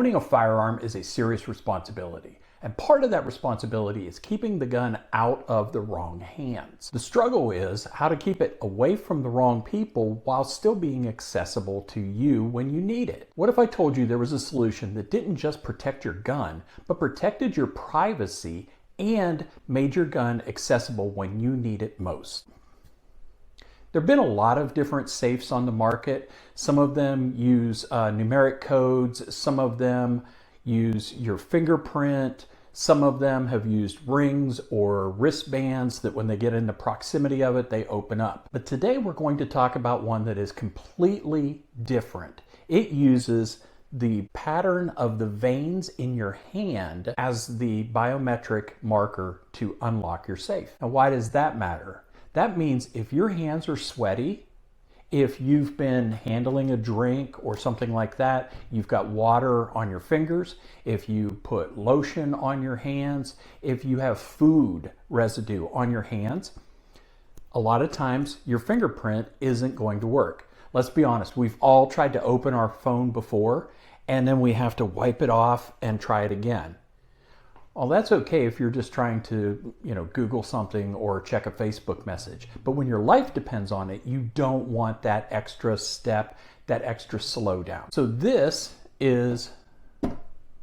Owning a firearm is a serious responsibility, and part of that responsibility is keeping the gun out of the wrong hands. The struggle is how to keep it away from the wrong people while still being accessible to you when you need it. What if I told you there was a solution that didn't just protect your gun, but protected your privacy and made your gun accessible when you need it most? There have been a lot of different safes on the market. Some of them use numeric codes. Some of them use your fingerprint. Some of them have used rings or wristbands that when they get in the proximity of it, they open up. But today we're going to talk about one that is completely different. It uses the pattern of the veins in your hand as the biometric marker to unlock your safe. Now, why does that matter? That means if your hands are sweaty, if you've been handling a drink or something like that, you've got water on your fingers, if you put lotion on your hands, if you have food residue on your hands, a lot of times your fingerprint isn't going to work. Let's be honest, we've all tried to open our phone before and then we have to wipe it off and try it again. Well, that's okay if you're just trying to, Google something or check a Facebook message. But when your life depends on it, you don't want that extra step, that extra slowdown. So this is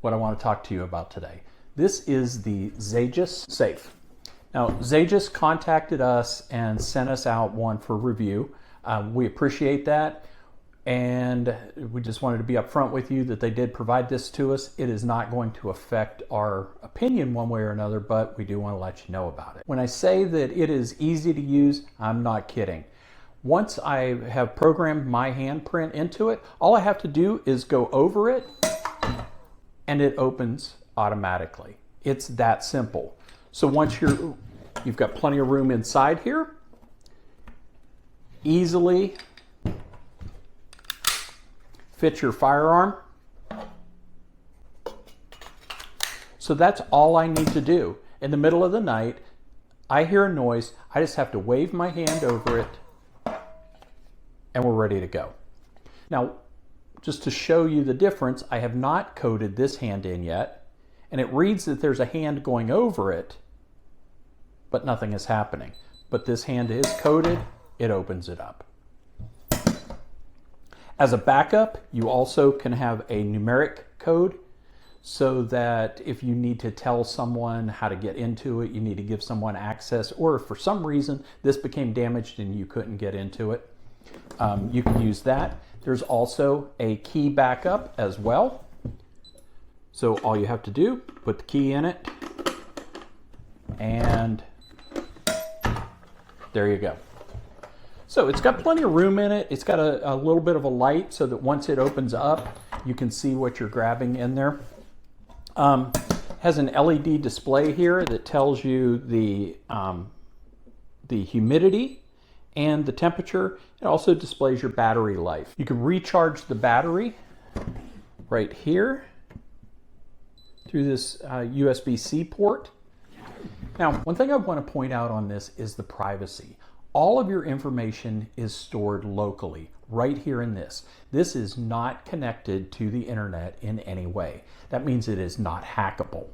what I want to talk to you about today. This is the Xegis Safe. Now, Xegis contacted us and sent us out one for review. We appreciate that. And we just wanted to be upfront with you that they did provide this to us. It is not going to affect our opinion one way or another, but we do want to let you know about it. When I say that it is easy to use, I'm not kidding. Once I have programmed my handprint into it, all I have to do is go over it and it opens automatically. It's that simple. So once you've got plenty of room inside here, easily fit your firearm. So that's all I need to do. In the middle of the night, I hear a noise, I just have to wave my hand over it and we're ready to go. Now, just to show you the difference, I have not coded this hand in yet, and it reads that there's a hand going over it, but nothing is happening. But this hand is coded, it opens it up. As a backup, you also can have a numeric code so that if you need to tell someone how to get into it, you need to give someone access, or if for some reason this became damaged and you couldn't get into it, you can use that. There's also a key backup as well. So all you have to do, put the key in it, and there you go. So it's got plenty of room in it. It's got a little bit of a light so that once it opens up, you can see what you're grabbing in there. Has an LED display here that tells you the humidity and the temperature. It also displays your battery life. You can recharge the battery right here through this USB-C port. Now, one thing I want to point out on this is the privacy. All of your information is stored locally, right here in this. This is not connected to the internet in any way. That means it is not hackable.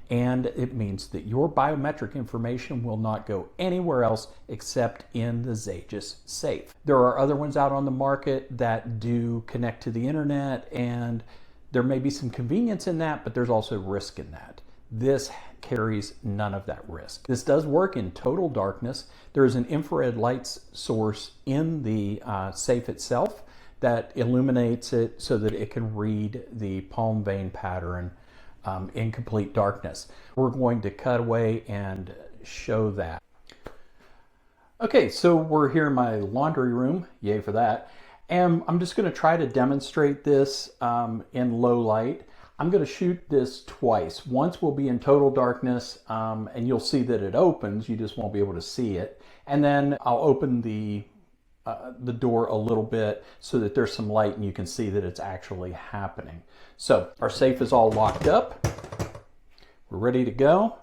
And it means that your biometric information will not go anywhere else except in the Xegis Safe. There are other ones out on the market that do connect to the internet, and there may be some convenience in that, but there's also risk in that. This carries none of that risk. This does work in total darkness. There is an infrared light source in the safe itself that illuminates it so that it can read the palm vein pattern in complete darkness. We're going to cut away and show that. Okay, so we're here in my laundry room, yay for that. And I'm just going to try to demonstrate this in low light. I'm going to shoot this twice. Once will be in total darkness, and you'll see that it opens. You just won't be able to see it. And then I'll open the door a little bit so that there's some light and you can see that it's actually happening. So our safe is all locked up. We're ready to go.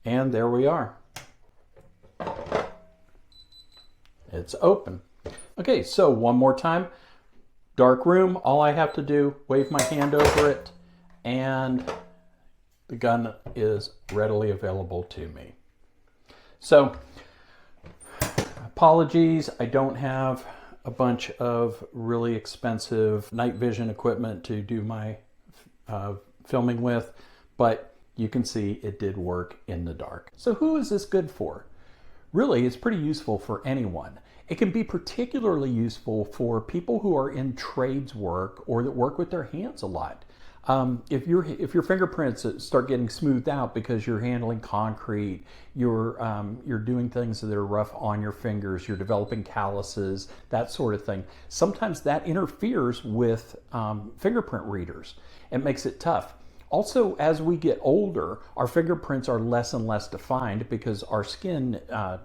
And there we are. It's open. Okay, so one more time. Dark room, all I have to do, wave my hand over it, and the gun is readily available to me. So, apologies, I don't have a bunch of really expensive night vision equipment to do my filming with, but you can see it did work in the dark. So who is this good for? Really, it's pretty useful for anyone. It can be particularly useful for people who are in trades work or that work with their hands a lot. If your fingerprints start getting smoothed out because you're handling concrete, you're doing things that are rough on your fingers, you're developing calluses, that sort of thing. Sometimes that interferes with fingerprint readers. It makes it tough. Also, as we get older, our fingerprints are less and less defined because our skin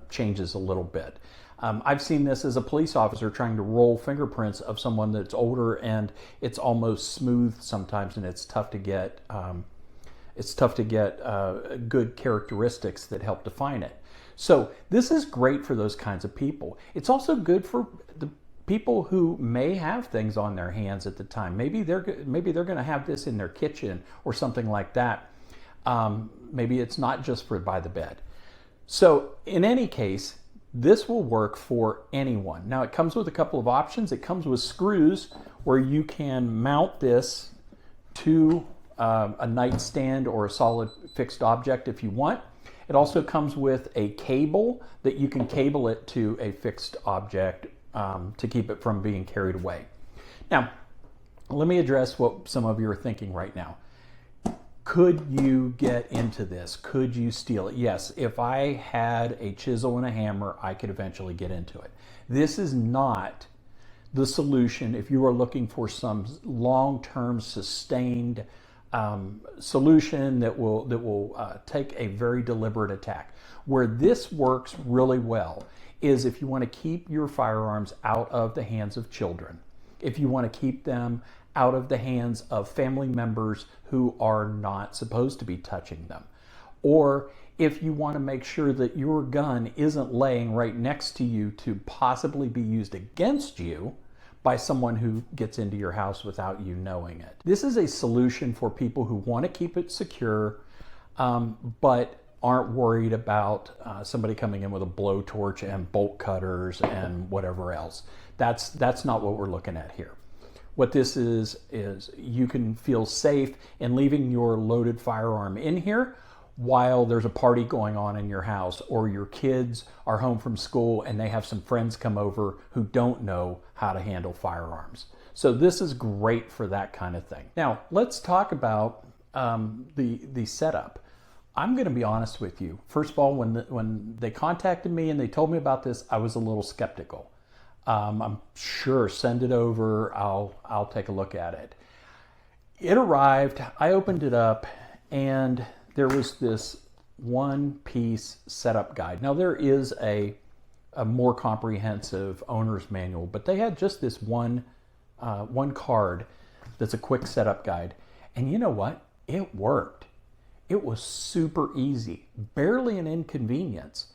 changes a little bit. I've seen this as a police officer trying to roll fingerprints of someone that's older, and it's almost smooth sometimes, and it's tough to get good characteristics that help define it. So this is great for those kinds of people. It's also good for the people who may have things on their hands at the time. Maybe they're going to have this in their kitchen or something like that. Maybe it's not just for by the bed. So in any case, this will work for anyone. Now it comes with a couple of options. It comes with screws where you can mount this to a nightstand or a solid fixed object if you want. It also comes with a cable that you can cable it to a fixed object to keep it from being carried away. Now, let me address what some of you are thinking right now. Could you get into this? Could you steal it? Yes, if I had a chisel and a hammer, I could eventually get into it. This is not the solution if you are looking for some long-term sustained solution that will take a very deliberate attack. Where this works really well is if you want to keep your firearms out of the hands of children, if you want to keep them out of the hands of family members who are not supposed to be touching them, or if you want to make sure that your gun isn't laying right next to you to possibly be used against you by someone who gets into your house without you knowing it. This is a solution for people who want to keep it secure, but aren't worried about somebody coming in with a blowtorch and bolt cutters and whatever else. That's not what we're looking at here. What this is you can feel safe in leaving your loaded firearm in here while there's a party going on in your house, or your kids are home from school and they have some friends come over who don't know how to handle firearms. So this is great for that kind of thing. Now, let's talk about the setup. I'm going to be honest with you. First of all, when they contacted me and they told me about this, I was a little skeptical. I'm sure, send it over, I'll take a look at it. It arrived, I opened it up, and there was this one-piece setup guide. Now there is a more comprehensive owner's manual, but they had just this one card that's a quick setup guide. And you know what? It worked. It was super easy, barely an inconvenience.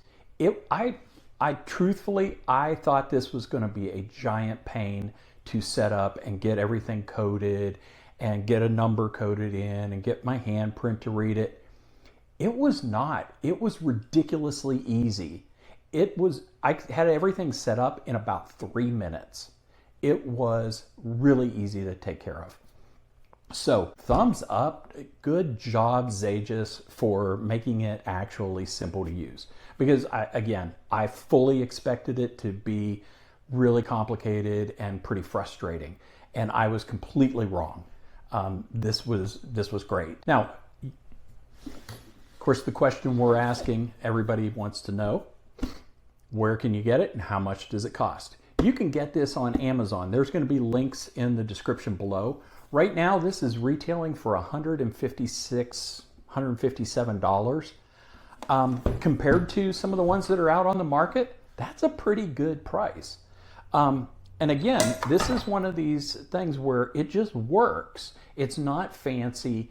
I truthfully, I thought this was going to be a giant pain to set up and get everything coded and get a number coded in and get my handprint to read it. It was not. It was ridiculously easy. I had everything set up in about 3 minutes. It was really easy to take care of. So thumbs up, good job Xegis for making it actually simple to use. Because I fully expected it to be really complicated and pretty frustrating, and I was completely wrong. This was great. Now, of course, the question we're asking, everybody wants to know, where can you get it and how much does it cost? You can get this on Amazon. There's going to be links in the description below. Right now, this is retailing for $157. Compared to some of the ones that are out on the market, that's a pretty good price. And again, this is one of these things where it just works. It's not fancy.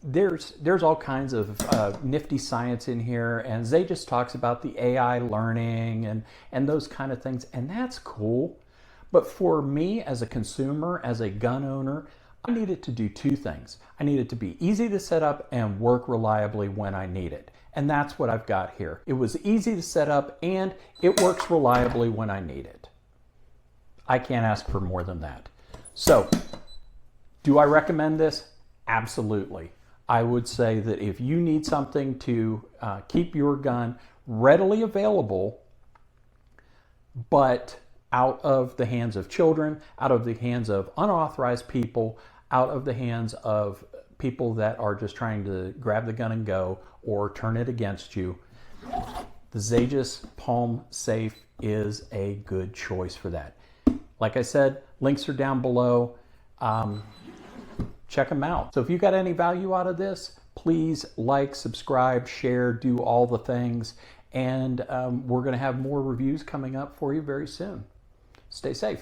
There's all kinds of nifty science in here, and Xegis talks about the AI learning and those kind of things, and that's cool. But for me as a consumer, as a gun owner, I need it to do two things. I need it to be easy to set up and work reliably when I need it. And that's what I've got here. It was easy to set up and it works reliably when I need it. I can't ask for more than that. So, do I recommend this? Absolutely. I would say that if you need something to keep your gun readily available, but out of the hands of children, out of the hands of unauthorized people, out of the hands of people that are just trying to grab the gun and go or turn it against you, the Xegis Palm Safe is a good choice for that. Like I said, links are down below. Check them out. So if you got any value out of this, please like, subscribe, share, do all the things. And we're going to have more reviews coming up for you very soon. Stay safe.